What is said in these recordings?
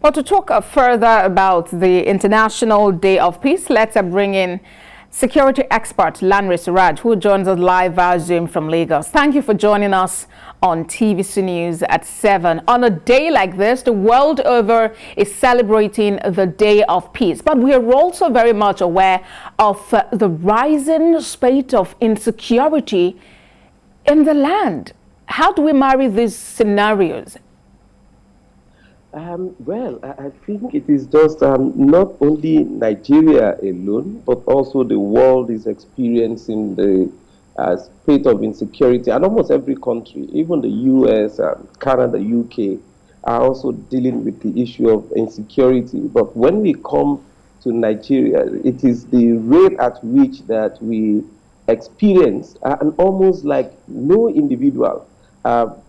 Well, to talk further about the International Day of Peace, let's bring in security expert Lanre Suraj, who joins us live via Zoom from Lagos. Thank you for joining us on TVC News at 7. On a day like this, the world over is celebrating the Day of Peace. But we are also very much aware of the rising spate of insecurity in the land. How do we marry these scenarios? I think it is just not only Nigeria alone, but also the world is experiencing the spate of insecurity, and almost every country, even the US, Canada, UK, are also dealing with the issue of insecurity. But when we come to Nigeria, it is the rate at which that we experience, and almost like no individual,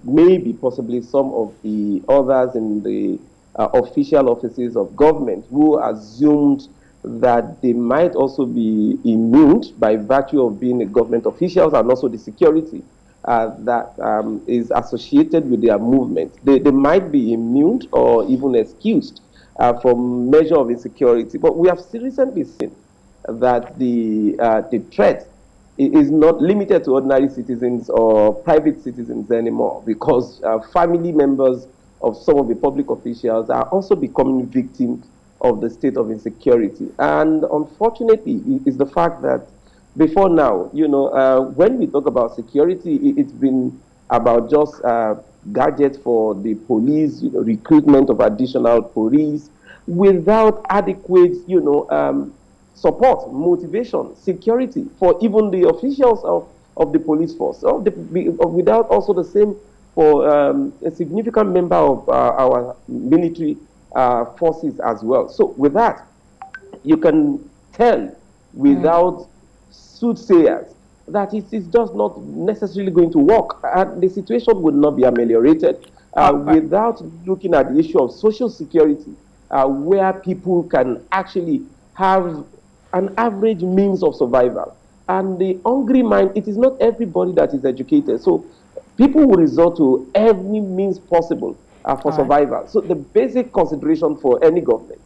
maybe possibly some of the others in the official offices of government who assumed that they might also be immune by virtue of being a government officials, and also the security that is associated with their movement. They might be immune or even excused from measure of insecurity. But we have recently seen that the threat is not limited to ordinary citizens or private citizens anymore, because family members of some of the public officials are also becoming victims of the state of insecurity. And unfortunately, it's the fact that before now, when we talk about security, it's been about just gadgets for the police, recruitment of additional police, without adequate, support, motivation, security for even the officials of the police force, without also the same for a significant member of our military forces as well. So with that, you can tell without soothsayers that it is just not necessarily going to work, and the situation would not be ameliorated without looking at the issue of social security, where people can actually have an average means of survival. And the hungry mind, it is not everybody that is educated. So people will resort to every means possible for survival. So the basic consideration for any government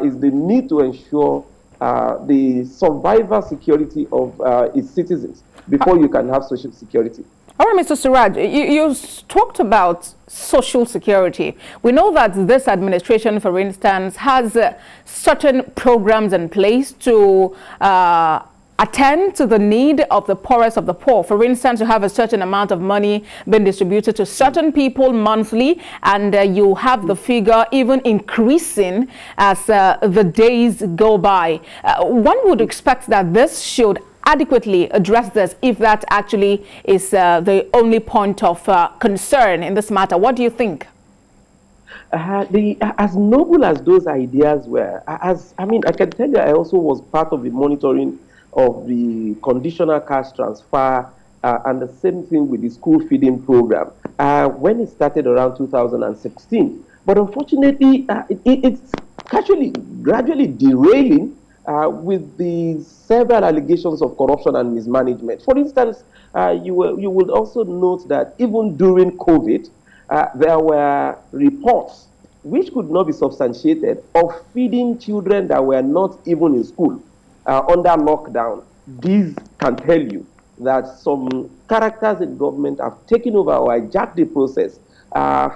is the need to ensure the survival security of its citizens before you can have social security. All right, Mr. Suraj, you talked about social security. We know that this administration, for instance, has certain programs in place to attend to the need of the poorest of the poor. For instance, you have a certain amount of money being distributed to certain people monthly, and you have the figure even increasing as the days go by. One would expect that this should adequately address this, if that actually is the only point of concern in this matter. What do you think? As noble as those ideas were, I can tell you, I also was part of the monitoring of the conditional cash transfer and the same thing with the school feeding program when it started around 2016. But unfortunately, it's actually gradually derailing with the several allegations of corruption and mismanagement. For instance, you would also note that even during COVID, there were reports which could not be substantiated of feeding children that were not even in school under lockdown. These can tell you that some characters in government have taken over or hijacked the process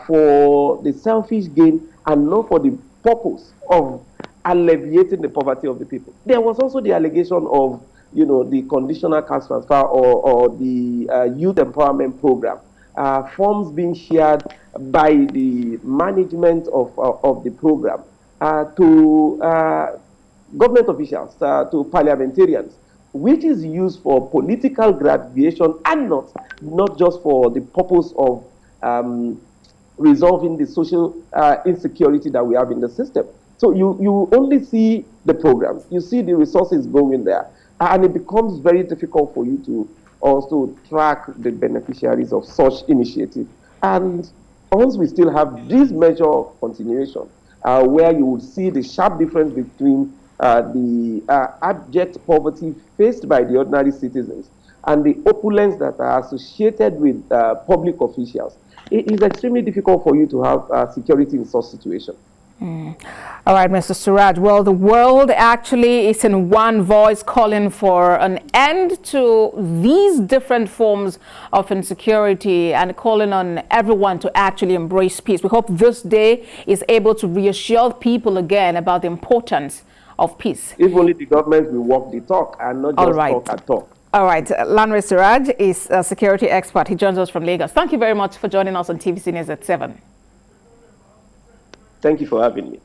for the selfish gain and not for the purpose of alleviating the poverty of the people. There was also the allegation of, the conditional cash transfer or the youth empowerment program, funds being shared by the management of the program to government officials, to parliamentarians, which is used for political gratification and not just for the purpose of resolving the social insecurity that we have in the system. So you only see the programs, you see the resources going there, and it becomes very difficult for you to also track the beneficiaries of such initiatives. And once we still have this measure of continuation, where you would see the sharp difference between the abject poverty faced by the ordinary citizens and the opulence that are associated with public officials, it is extremely difficult for you to have security in such situations. All right, Mr. Suraj. Well, the world actually is in one voice calling for an end to these different forms of insecurity and calling on everyone to actually embrace peace. We hope this day is able to reassure people again about the importance of peace. If only the government will walk the talk and not just talk and talk. All right. Lanre Suraj is a security expert. He joins us from Lagos. Thank you very much for joining us on TVC News at 7. Thank you for having me.